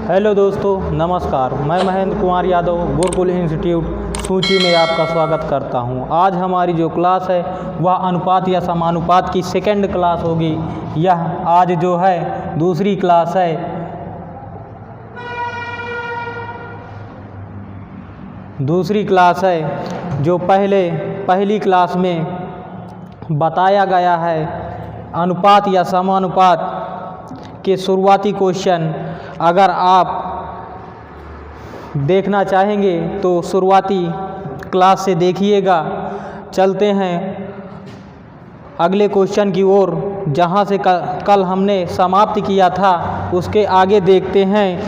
Hello दोस्तों, नमस्कार। मैं महेंद्र कुमार यादव गुरुकुल इंस्टीट्यूट सूची में आपका स्वागत करता हूं। आज हमारी जो क्लास है वह अनुपात या समानुपात की सेकंड क्लास होगी। यह आज जो है दूसरी क्लास है। दूसरी क्लास है जो पहली क्लास में बताया गया है अनुपात या समानुपात के शुरुआती क्वेश्चन। अगर आप देखना चाहेंगे तो शुरुआती क्लास से देखिएगा। चलते हैं अगले क्वेश्चन की ओर, जहां से कल हमने समाप्त किया था उसके आगे देखते हैं।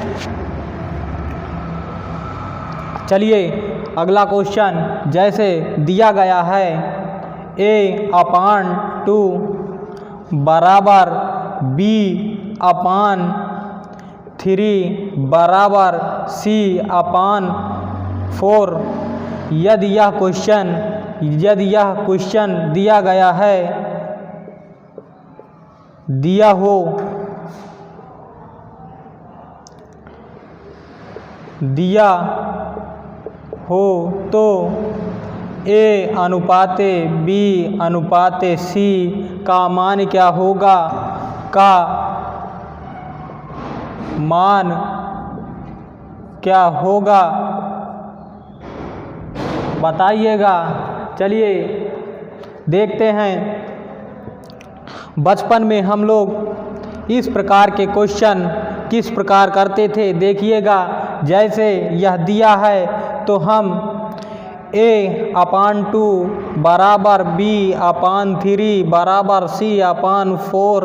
चलिए अगला क्वेश्चन जैसे दिया गया है a/2 बराबर b/3 बराबर c/4। यदि यह क्वेश्चन दिया गया है दिया हो तो a/b/c का मान क्या होगा? का मान क्या होगा बताइएगा। चलिए देखते हैं। बचपन में हम लोग इस प्रकार के क्वेश्चन किस प्रकार करते थे देखिएगा। जैसे यह दिया है तो हम a/2 बराबर b/3 बराबर c/4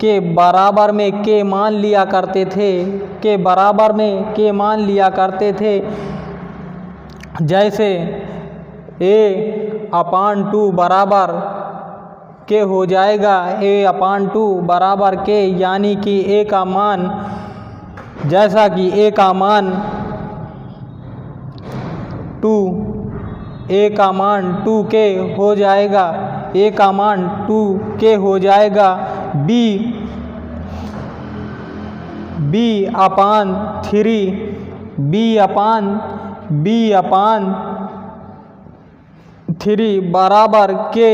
के बराबर में के मान लिया करते थे। जैसे a/2 बराबर के हो जाएगा a/2 बराबर के, यानी कि a का मान, जैसा कि a का मान 2k हो जाएगा। a का मान 2k हो जाएगा। b/3 बराबर के,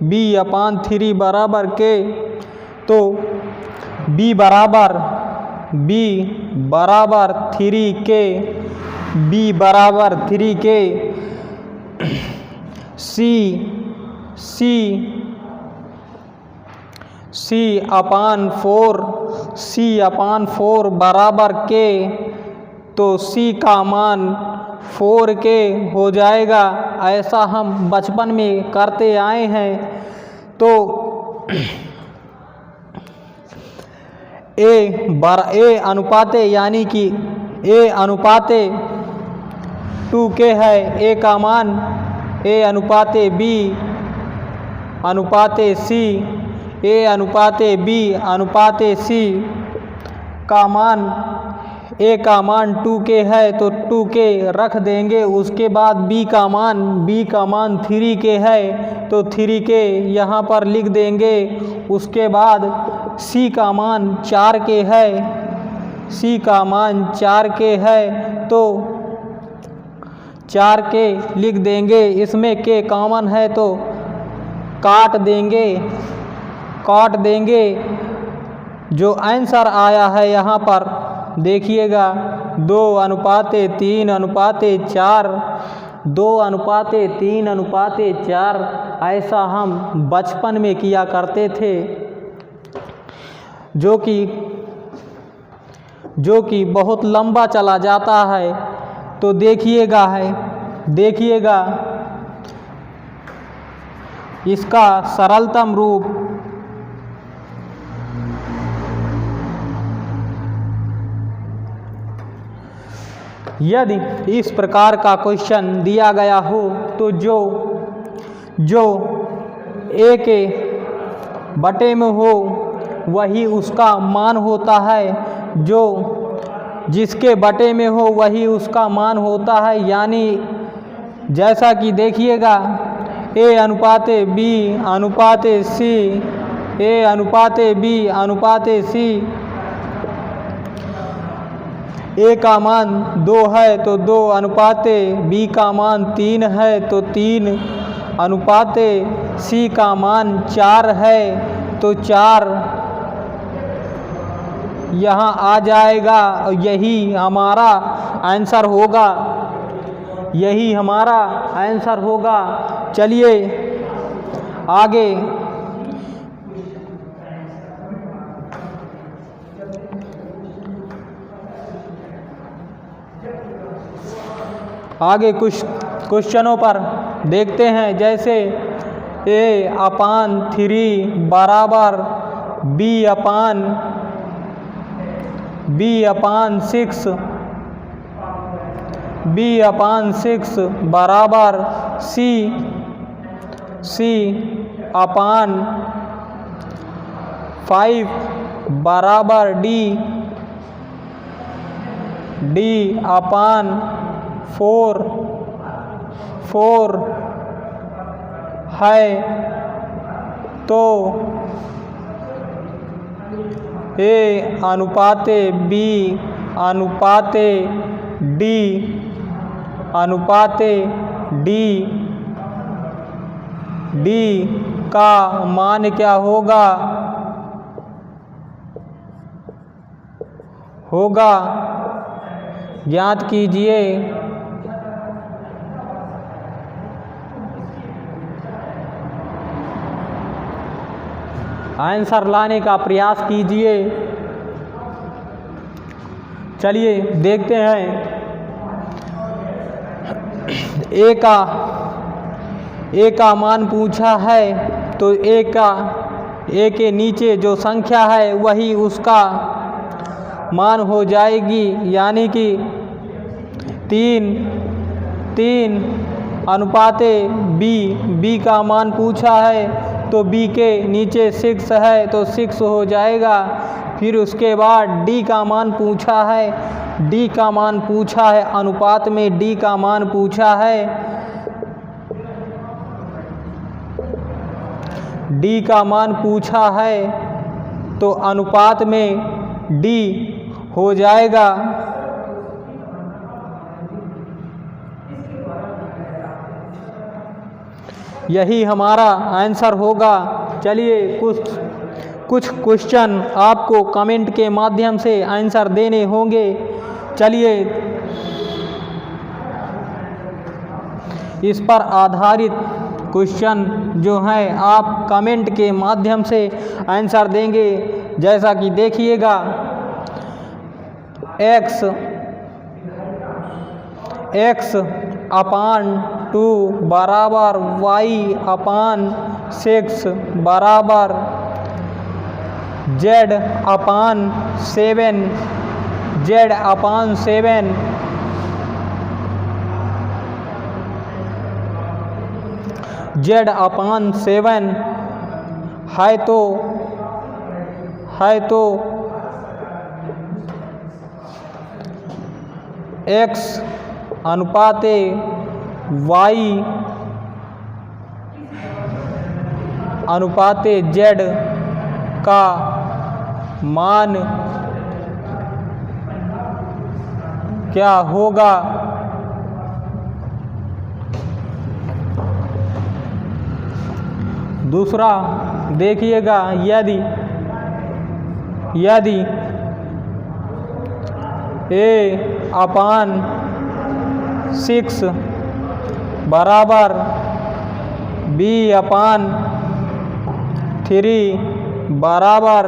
b/3 बराबर के, तो b बराबर 3k, b बराबर 3k, c/4 बराबर के, तो c का मान 4k हो जाएगा। ऐसा हम बचपन में करते आए हैं। तो a अनुपाते यानी कि a/2k है। a का मान a/b/c का मान a का मान 2k है, तो 2k रख देंगे। उसके बाद b का मान 3k है, तो 3k यहाँ पर लिख देंगे। उसके बाद c का मान 4k है, तो 4k लिख देंगे। इसमें k कॉमन है तो काट देंगे। जो आंसर आया है यहाँ पर देखिएगा 2:3:4, 2:3:4। ऐसा हम बचपन में किया करते थे, जो कि बहुत लंबा चला जाता है। तो देखिएगा इसका सरलतम रूप। यदि इस प्रकार का क्वेश्चन दिया गया हो तो जो a के बटे में हो वही उसका मान होता है, जो जिसके बटे में हो वही उसका मान होता है। यानी जैसा कि देखिएगा a/b/c ए का मान 2 है तो 2 अनुपाते बी का मान 3 है तो 3 अनुपाते सी का मान 4 है तो 4 यहाँ आ जाएगा। यही हमारा आंसर होगा, यही हमारा आंसर होगा। चलिए आगे कुछ क्वेश्चनों पर देखते हैं। जैसे a/3 बराबर b/6 बराबर c/5 बराबर d/4 है तो a अनुपाते b अनुपाते d का मान क्या होगा? ज्ञात कीजिए। आंसर लाने का प्रयास कीजिए। चलिए देखते हैं। ए का मान पूछा है तो ए के नीचे जो संख्या है वही उसका मान हो जाएगी, यानी कि 3 अनुपाते बी का मान पूछा है तो b के नीचे 6 है तो 6 हो जाएगा। फिर उसके बाद d का मान पूछा है, अनुपात में d का मान पूछा है, तो अनुपात में d हो जाएगा। यही हमारा आंसर होगा। चलिए कुछ क्वेश्चन आपको कमेंट के माध्यम से आंसर देने होंगे। चलिए इस पर आधारित क्वेश्चन जो हैं आप कमेंट के माध्यम से आंसर देंगे। जैसा कि देखिएगा, x/2 बराबर y/6 बराबर z/7 है तो x अनुपाते y अनुपाते z का मान क्या होगा? दूसरा देखिएगा, यदि a/6 बराबर b/3 बराबर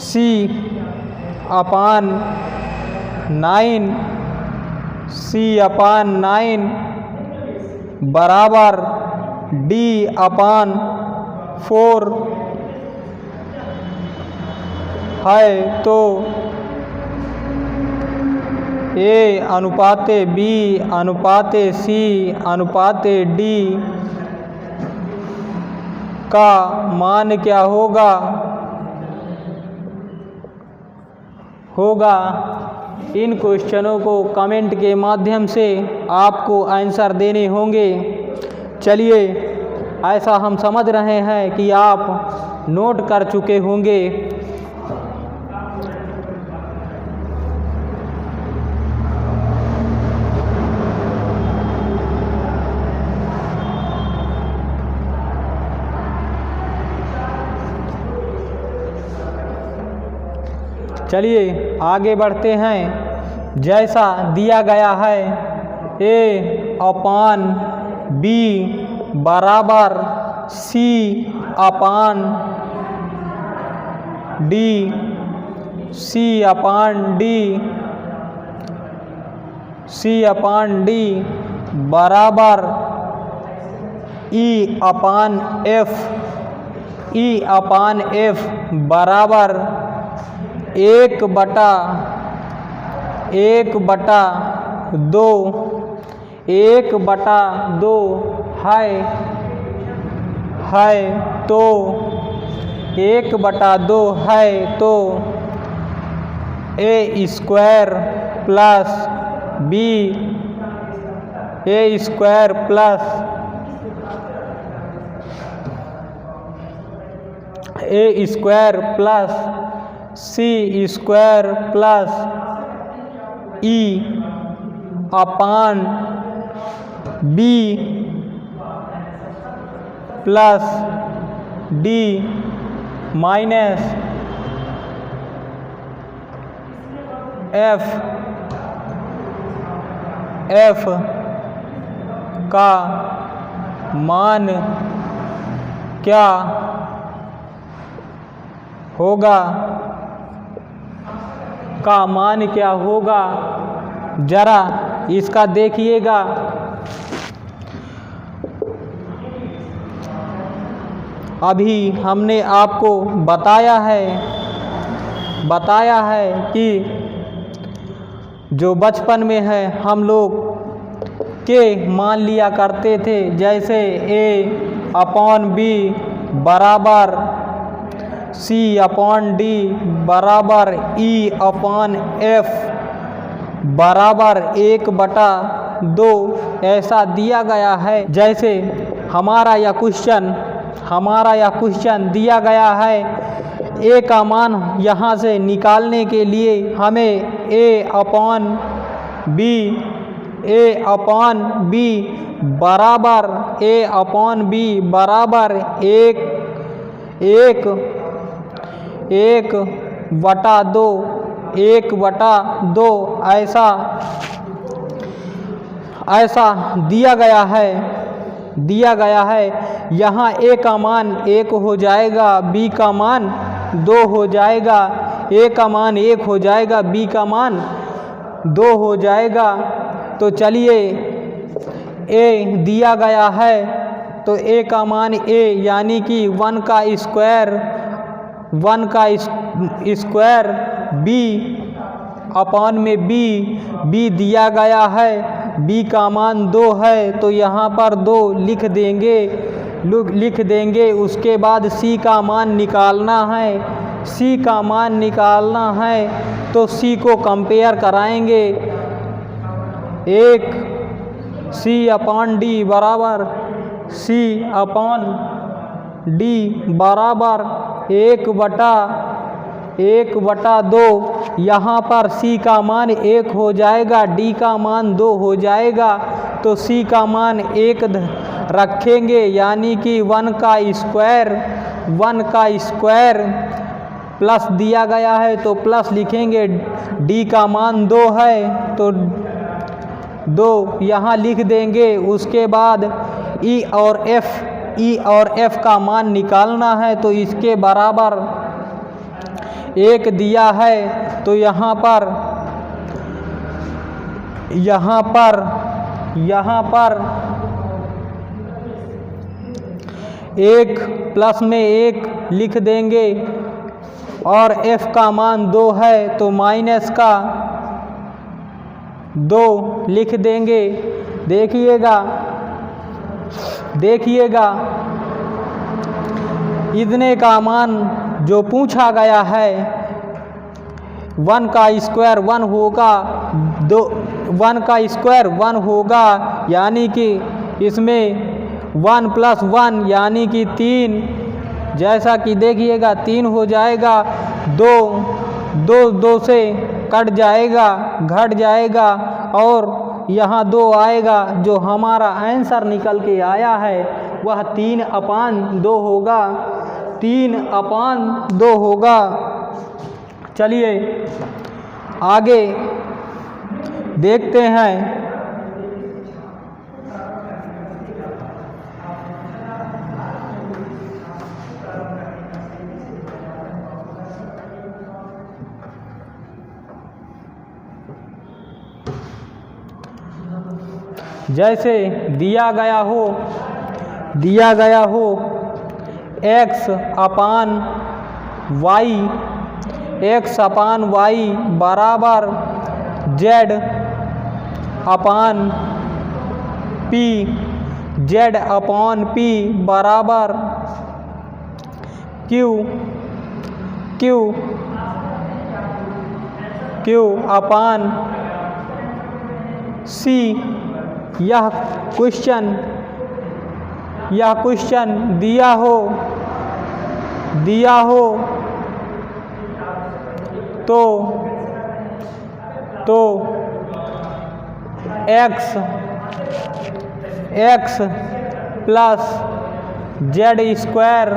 c/9 बराबर d/4 है तो a अनुपाते b अनुपाते c अनुपाते d का मान क्या होगा? इन क्वेश्चनों को कमेंट के माध्यम से आपको आंसर देने होंगे। चलिए, ऐसा हम समझ रहे हैं कि आप नोट कर चुके होंगे। चलिए आगे बढ़ते हैं। जैसा दिया गया है A अपान B बराबर C अपान D, C अपान D बराबर E अपान F बराबर 1/2 है तो 1/2 है तो A square plus B A square plus A square plus C square plus E upon B plus D minus F का मान क्या होगा जरा इसका देखिएगा। अभी हमने आपको बताया है कि जो बचपन में है हम लोग के मान लिया करते थे, जैसे A अपान B बराबर C अपान D बराबर E अपान F बराबर 1/2 ऐसा दिया गया है। जैसे हमारा यह क्वेश्चन दिया गया है, A का मान यहाँ से निकालने के लिए हमें A अपान B बराबर 1/2 ऐसा दिया गया है। यहाँ A का मान 1 हो जाएगा, B का मान 2 हो जाएगा, A का मान 1 हो जाएगा, B का मान 2 हो जाएगा। तो चलिए A दिया गया है तो A का मान A यानी कि 1 का स्क्वायर B अपान में B दिया गया है, B का मान 2 है तो यहाँ पर 2 लिख देंगे। उसके बाद C का मान निकालना है तो C को कंपेयर कराएंगे। C अपान D बराबर 1/2। यहाँ पर C का मान 1 हो जाएगा, D का मान 2 हो जाएगा तो C का मान 1 रखेंगे, यानी कि 1 का स्क्वायर प्लस दिया गया है तो प्लस लिखेंगे। D का मान 2 है तो 2 यहाँ लिख देंगे। उसके बाद E और F का मान निकालना है तो इसके बराबर 1 दिया है तो यहाँ पर 1 प्लस में 1 लिख देंगे और F का मान 2 है तो माइनस का 2 लिख देंगे। देखिएगा इतने का मान जो पूछा गया है 1 का स्क्वायर 1 होगा, 1 का स्क्वायर 1 होगा, यानी कि इसमें 1 + 1 यानी कि 3, जैसा कि देखिएगा 3 हो जाएगा, 2 से कट जाएगा, घट जाएगा और यहाँ 2 आएगा। जो हमारा आंसर निकल के आया है वह 3/2 होगा, 3/2 होगा। चलिए आगे देखते हैं। जैसे दिया गया हो x अपान y बराबर z अपान p बराबर q अपान c। यह क्वेश्चन दिया हो तो x plus Z square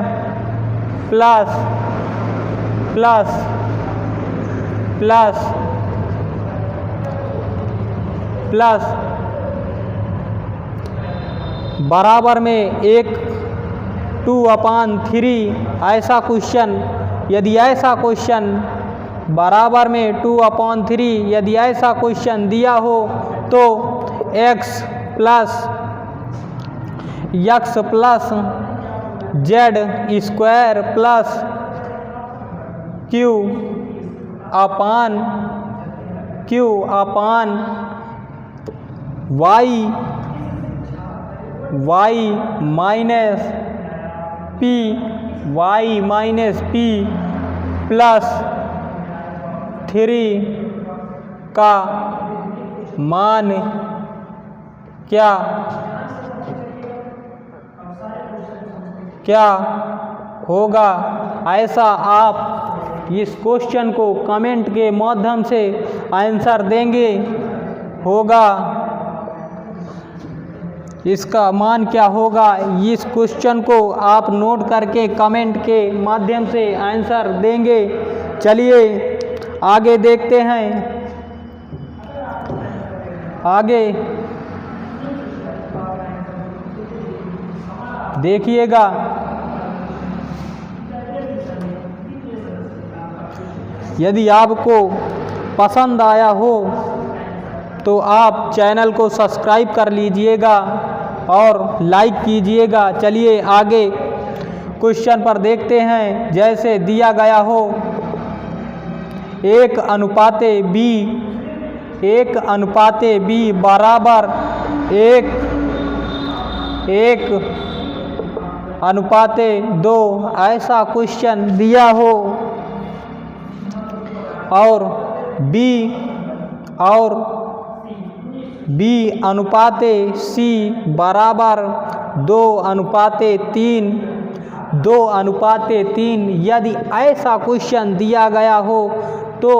plus बराबर में 2/3 ऐसा क्वेश्चन यदि ऐसा क्वेश्चन बराबर में 2/3 यदि ऐसा क्वेश्चन दिया हो तो x plus Z square plus q अपान y माइनस p प्लस 3 का मान क्या होगा। ऐसा आप इस क्वेश्चन को कमेंट के माध्यम से आंसर देंगे। होगा इसका मान क्या होगा, इस क्वेश्चन को आप नोट करके कमेंट के माध्यम से आंसर देंगे। चलिए आगे देखते हैं। आगे देखिएगा। यदि आपको पसंद आया हो तो आप चैनल को सब्सक्राइब कर लीजिएगा और लाइक कीजिएगा। चलिए आगे क्वेश्चन पर देखते हैं। जैसे दिया गया हो 1:b बराबर 1:2 ऐसा क्वेश्चन दिया हो और b/c बराबर 2:3 यदि ऐसा क्वेश्चन दिया गया हो तो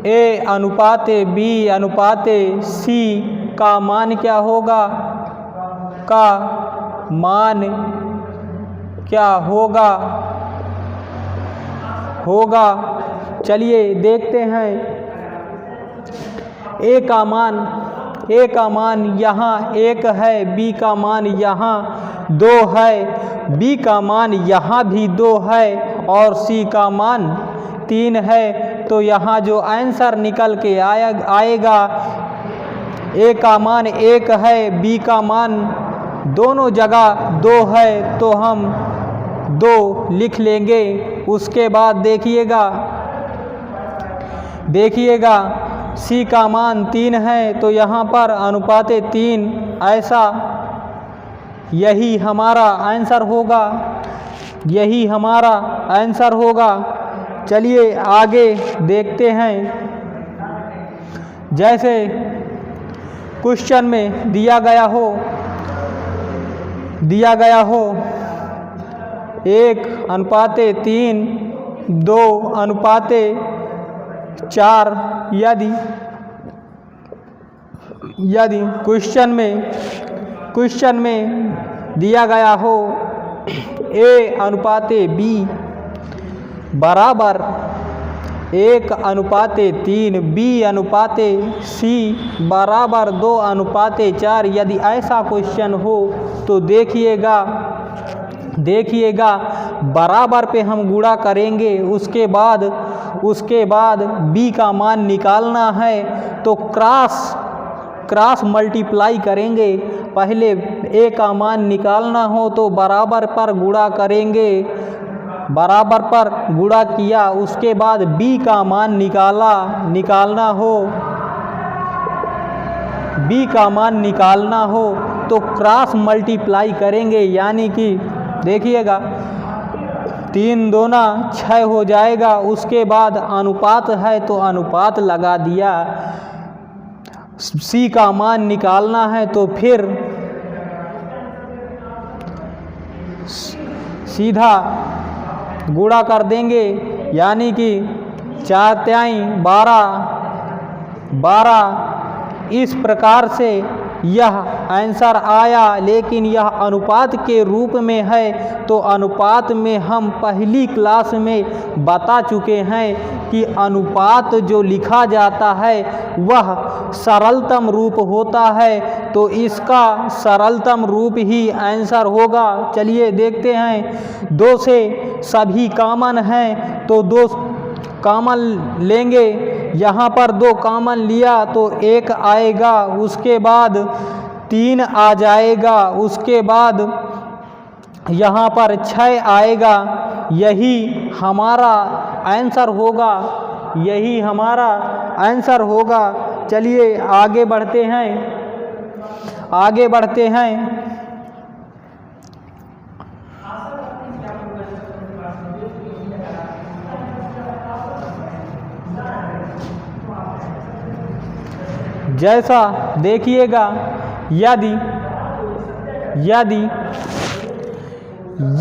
a/b/c का मान क्या होगा। चलिए देखते हैं। a का मान यहाँ 1 है, b का मान यहाँ 2 है, b का मान यहाँ भी 2 है और c का मान 3 है। तो यहाँ जो आंसर निकल के आएगा a का मान 1 है, b का मान दोनों जगह 2 है तो हम 2 लिख लेंगे। उसके बाद देखिएगा c का मान 3 है तो यहाँ पर अनुपात 3 ऐसा यही हमारा आंसर होगा। चलिए आगे देखते हैं। जैसे क्वेश्चन में दिया गया हो 1:3 2:4 यदि क्वेश्चन में दिया गया हो A अनुपाते B बराबर 1:3, B अनुपाते C बराबर 2:4। यदि ऐसा क्वेश्चन हो तो देखिएगा बराबर पे हम गुणा करेंगे, उसके बाद B का मान निकालना है तो क्रॉस मल्टीप्लाई करेंगे। पहले A का मान निकालना हो तो बराबर पर गुणा करेंगे, बराबर पर गुणा किया, उसके बाद B का मान निकालना हो तो क्रॉस मल्टीप्लाई करेंगे। यानी कि देखिएगा 3 दूना 6 हो जाएगा। उसके बाद अनुपात है तो अनुपात लगा दिया। C का मान निकालना है तो फिर सीधा गुणा कर देंगे। यानी कि 4×3 12। इस प्रकार से यह आंसर आया। लेकिन यह अनुपात के रूप में है तो अनुपात में हम पहली क्लास में बता चुके हैं कि अनुपात जो लिखा जाता है वह सरलतम रूप होता है, तो इसका सरलतम रूप ही आंसर होगा। चलिए देखते हैं। 2 से सभी कॉमन हैं तो 2 कॉमन लेंगे। यहाँ पर 2 कॉमन लिया तो 1 आएगा, उसके बाद 3 आ जाएगा, उसके बाद यहाँ पर 6 आएगा। यही हमारा आंसर होगा। चलिए आगे बढ़ते हैं। जैसा देखिएगा, यदि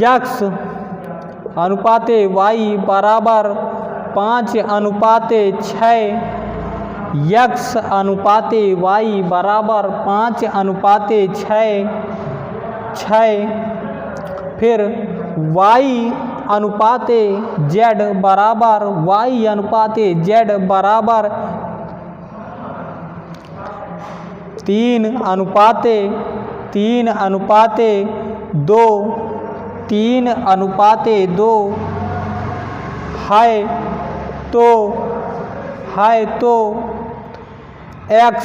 x अनुपाते y बराबर 5:6, x अनुपाते y बराबर 5:6, फिर y अनुपाते z बराबर 3:2 है तो x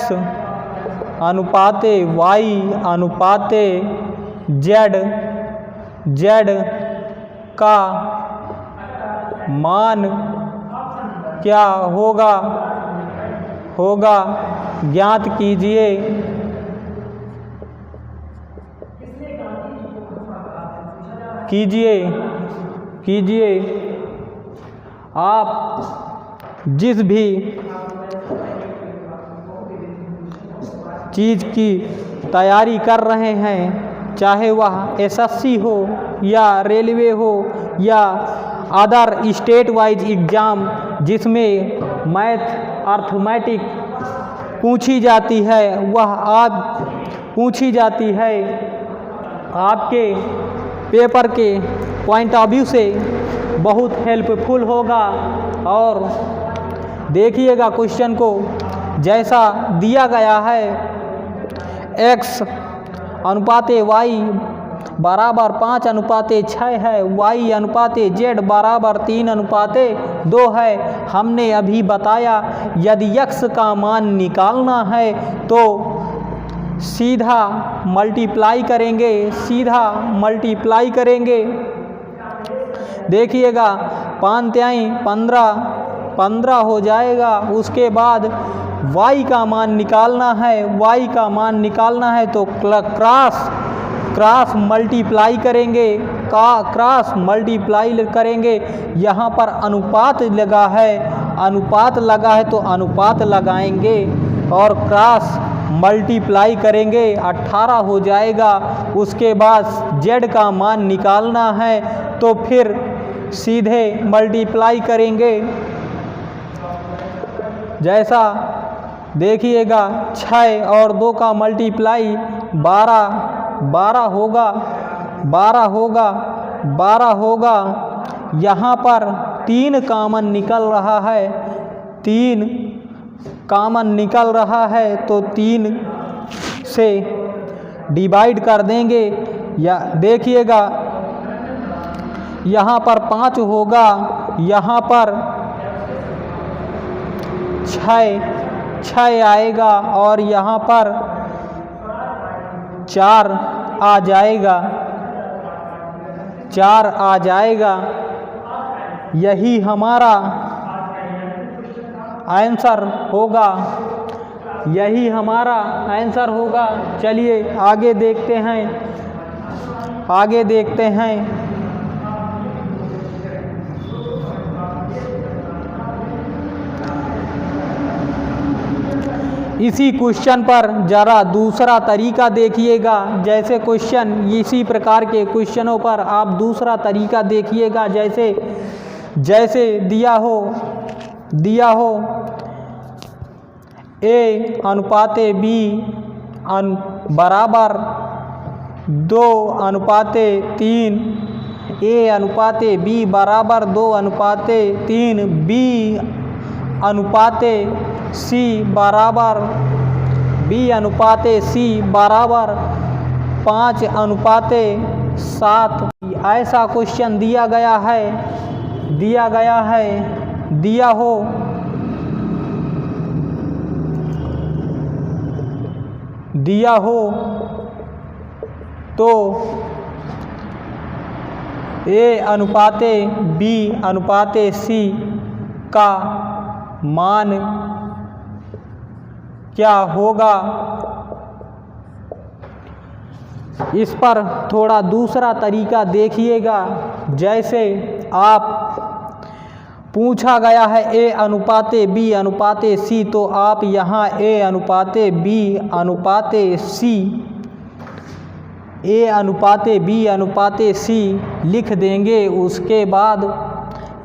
अनुपाते y अनुपाते z का मान क्या होगा ज्ञात कीजिए। आप जिस भी चीज़ की तैयारी कर रहे हैं, चाहे वह SSC हो या रेलवे हो या अदर स्टेट वाइज एग्ज़ाम जिसमें मैथ अर्थमेटिक पूछी जाती है, वह पूछी जाती है, आपके पेपर के पॉइंट ऑफ व्यू से बहुत हेल्पफुल होगा। और देखिएगा क्वेश्चन को जैसा दिया गया है, x अनुपाते y बराबर 5:6 है, y अनुपाते z बराबर 3:2 है। हमने अभी बताया यदि x का मान निकालना है तो सीधा मल्टीप्लाई करेंगे। देखिएगा 5×3 15 हो जाएगा। उसके बाद y का मान निकालना है तो क्रॉस मल्टीप्लाई करेंगे। यहाँ पर अनुपात लगा है तो अनुपात लगाएंगे और क्रॉस मल्टीप्लाई करेंगे, 18 हो जाएगा। उसके बाद z का मान निकालना है तो फिर सीधे मल्टीप्लाई करेंगे। जैसा देखिएगा 6 और 2 का मल्टीप्लाई 12 होगा। 12 होगा। यहाँ पर 3 कॉमन निकल रहा है, 3 कॉमन निकल रहा है तो 3 से डिवाइड कर देंगे। या देखिएगा यहाँ पर 5 होगा, यहाँ पर 6 आएगा और यहाँ पर 4 आ जाएगा, 4 आ जाएगा। यही हमारा आंसर होगा, यही हमारा आंसर होगा। चलिए आगे देखते हैं, आगे देखते हैं। इसी क्वेश्चन पर ज़रा दूसरा तरीका देखिएगा। जैसे क्वेश्चन इसी प्रकार के क्वेश्चनों पर आप दूसरा तरीका देखिएगा। जैसे दिया हो A अनुपात B बराबर 2:3, A अनुपात B बराबर 2:3, B अनुपात C बराबर 5:7। ऐसा क्वेश्चन दिया गया है, दिया हो तो A अनुपात B अनुपात C का मान क्या होगा। इस पर थोड़ा दूसरा तरीका देखिएगा। जैसे आप पूछा गया है A अनुपात B अनुपात C, तो आप यहाँ A अनुपात B अनुपात C, A अनुपात B अनुपात C लिख देंगे। उसके बाद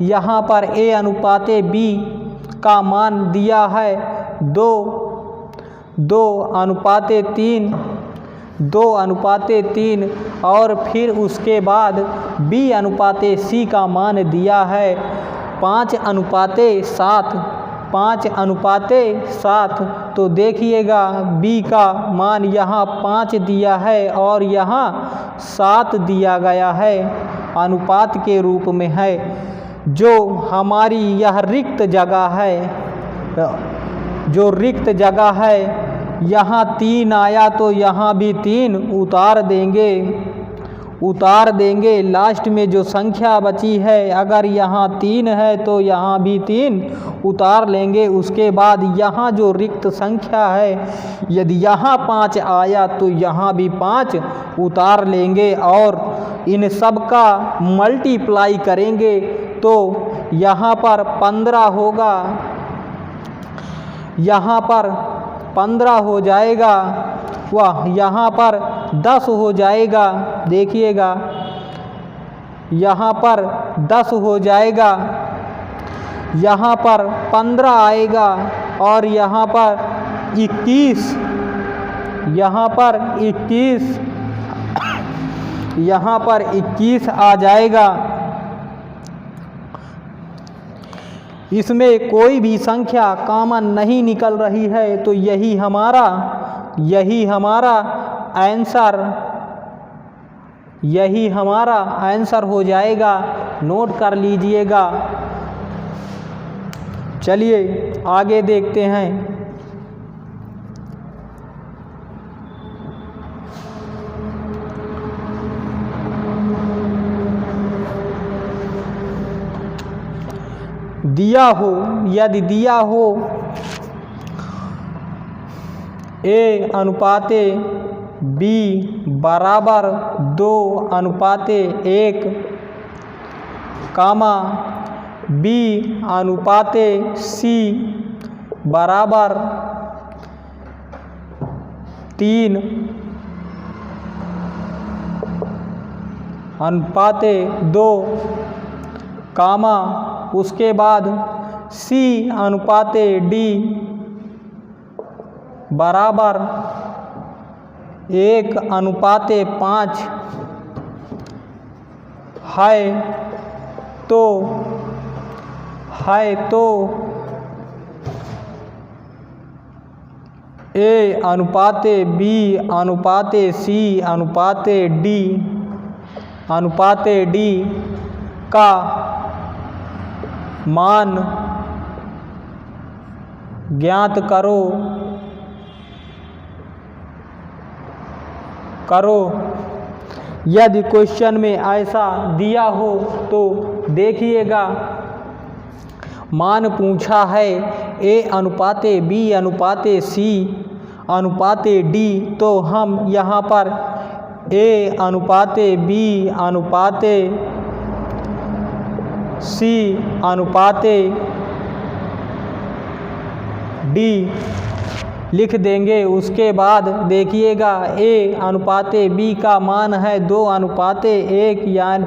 यहाँ पर A अनुपात B का मान दिया है 2:3 और फिर उसके बाद B अनुपात C का मान दिया है 5:7। तो देखिएगा B का मान यहाँ 5 दिया है और यहाँ 7 दिया गया है, अनुपात के रूप में है। जो हमारी यह रिक्त जगह है, यहाँ 3 आया तो यहाँ भी 3 उतार देंगे। लास्ट में जो संख्या बची है, अगर यहाँ 3 है तो यहाँ भी 3 उतार लेंगे। उसके बाद यहाँ जो रिक्त संख्या है, यदि यहाँ 5 आया तो यहाँ भी 5 उतार लेंगे और इन सब का मल्टीप्लाई करेंगे तो यहाँ पर 15 होगा, यहाँ पर 15 हो जाएगा, वह यहाँ पर 10 हो जाएगा। देखिएगा यहाँ पर 10 हो जाएगा, यहाँ पर 15 आएगा और यहाँ पर 21, यहाँ पर 21 आ जाएगा। इसमें कोई भी संख्या कॉमन नहीं निकल रही है, तो यही हमारा आंसर हो जाएगा। नोट कर लीजिएगा। चलिए आगे देखते हैं। यदि दिया हो A अनुपात B बराबर 2:1, B अनुपात C बराबर 3:2, उसके बाद C अनुपात D बराबर 1:5 है तो A अनुपाते B अनुपाते C अनुपाते D का मान ज्ञात करो यदि क्वेश्चन में ऐसा दिया हो तो देखिएगा, मान पूछा है A अनुपाते B अनुपाते C अनुपाते D, तो हम यहाँ पर A अनुपाते B अनुपाते C अनुपाते D लिख देंगे। उसके बाद देखिएगा A अनुपाते B का मान है 2 अनुपाते 1, यानी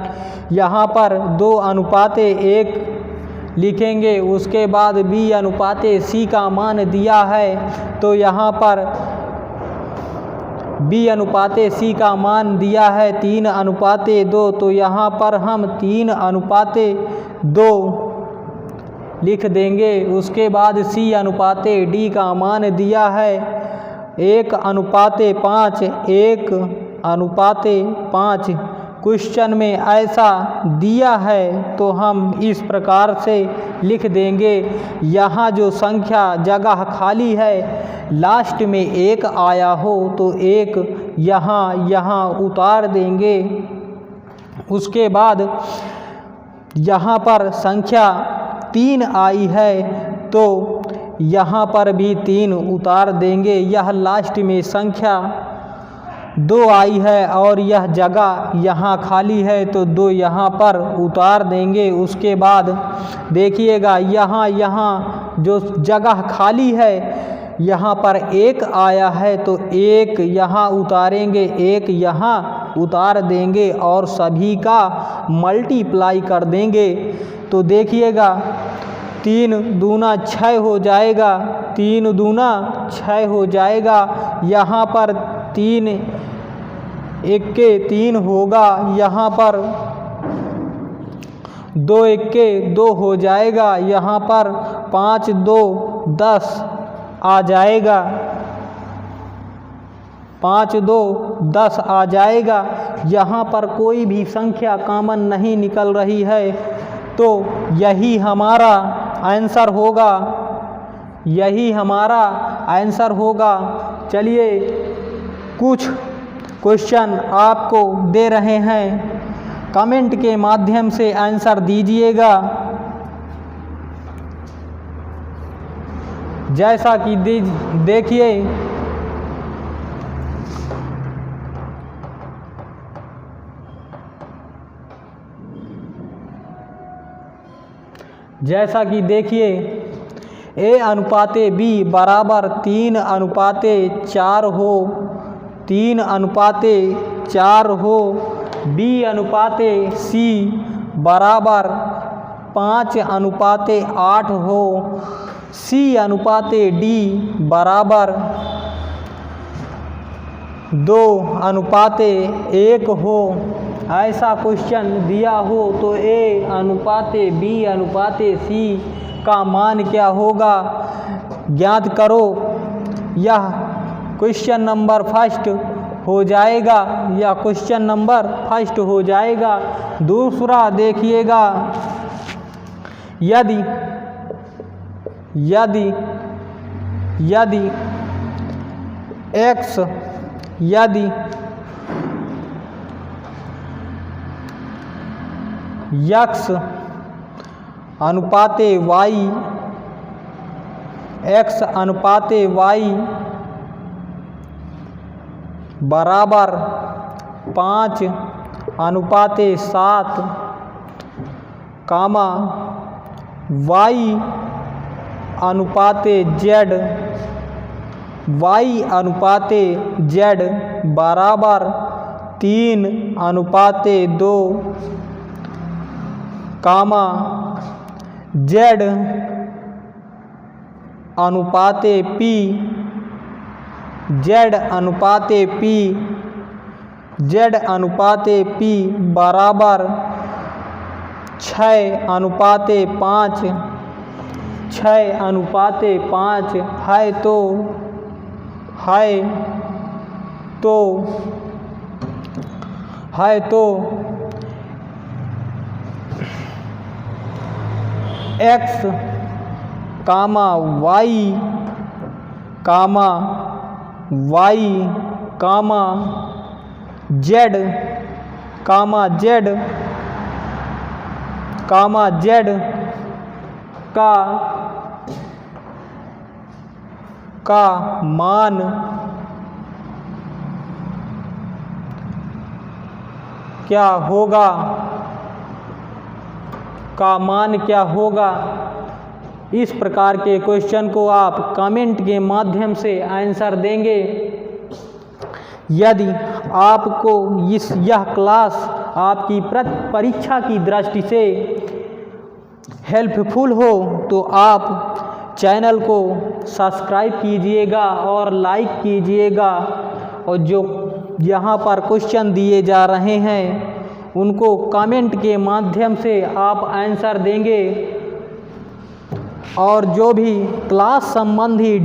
यहाँ पर 2 अनुपाते 1 लिखेंगे। उसके बाद B अनुपाते C का मान दिया है तो यहाँ पर B अनुपाते C का मान दिया है 3 अनुपाते 2, तो यहाँ पर हम 3 अनुपाते 2 लिख देंगे। उसके बाद C अनुपाते D का मान दिया है 1 अनुपाते 5 क्वेश्चन में ऐसा दिया है तो हम इस प्रकार से लिख देंगे। यहाँ जो संख्या जगह खाली है लास्ट में 1 आया हो तो 1 यहाँ उतार देंगे। उसके बाद यहाँ पर संख्या 3 आई है तो यहाँ पर भी 3 उतार देंगे। यह लास्ट में संख्या 2 आई है और यह जगह यहाँ खाली है तो 2 यहाँ पर उतार देंगे। उसके बाद देखिएगा यहाँ जो जगह खाली है यहाँ पर 1 आया है तो 1 यहाँ उतारेंगे, 1 यहाँ उतार देंगे और सभी का मल्टीप्लाई कर देंगे। तो देखिएगा 3 दूना 6 हो जाएगा, 3 दूना 6 हो जाएगा। यहाँ पर 3 एक्के 3 होगा, यहाँ पर 2 एक्के 2 हो जाएगा, यहाँ पर 5 2 10 आ जाएगा, 5 2 10 आ जाएगा। यहाँ पर कोई भी संख्या कॉमन नहीं निकल रही है तो यही हमारा आंसर होगा, यही हमारा आंसर होगा। चलिए कुछ क्वेश्चन आपको दे रहे हैं, कमेंट के माध्यम से आंसर दीजिएगा। जैसा कि देखिए A अनुपाते B बराबर 3 अनुपाते 4 हो, 3 अनुपाते 4 हो। B अनुपाते C बराबर 5 अनुपाते 8 हो। C अनुपाते D बराबर 2 अनुपाते 1 हो। ऐसा क्वेश्चन दिया हो तो A अनुपाते B अनुपाते C का मान क्या होगा ज्ञात करो। यह क्वेश्चन नंबर फर्स्ट हो जाएगा, यह क्वेश्चन नंबर फर्स्ट हो जाएगा। दूसरा देखिएगा, यदि x अनुपाते y बराबर 5 अनुपाते 7 कामा y अनुपाते z बराबर 3 अनुपाते 2 कामा z अनुपाते p बराबर 6:5, 6:5 है तो x, y, z का मान क्या होगा। इस प्रकार के क्वेश्चन को आप कमेंट के माध्यम से आंसर देंगे। यदि आपको यह क्लास आपकी परीक्षा की दृष्टि से हेल्पफुल हो तो आप चैनल को सब्सक्राइब कीजिएगा और लाइक कीजिएगा, और जो यहाँ पर क्वेश्चन दिए जा रहे हैं उनको कमेंट के माध्यम से आप आंसर देंगे। और जो भी क्लास संबंधी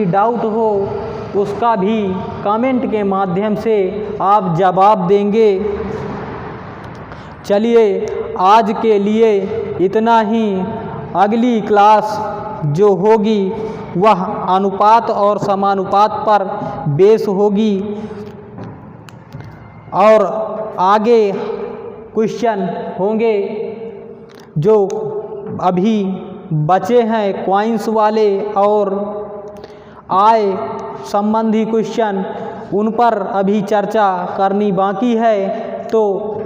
डाउट हो उसका भी कमेंट के माध्यम से आप जवाब देंगे। चलिए आज के लिए इतना ही। अगली क्लास जो होगी वह अनुपात और समानुपात पर बेस होगी, और आगे क्वेश्चन होंगे जो अभी बचे हैं क्वाइंस वाले और आय संबंधी क्वेश्चन, उन पर अभी चर्चा करनी बाकी है। तो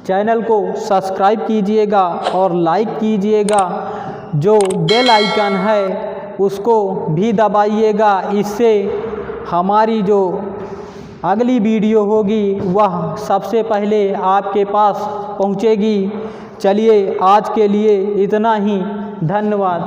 चैनल को सब्सक्राइब कीजिएगा और लाइक कीजिएगा, जो बेल आइकन है उसको भी दबाइएगा। इससे हमारी जो अगली वीडियो होगी वह सबसे पहले आपके पास पहुंचेगी। चलिए आज के लिए इतना ही। धन्यवाद।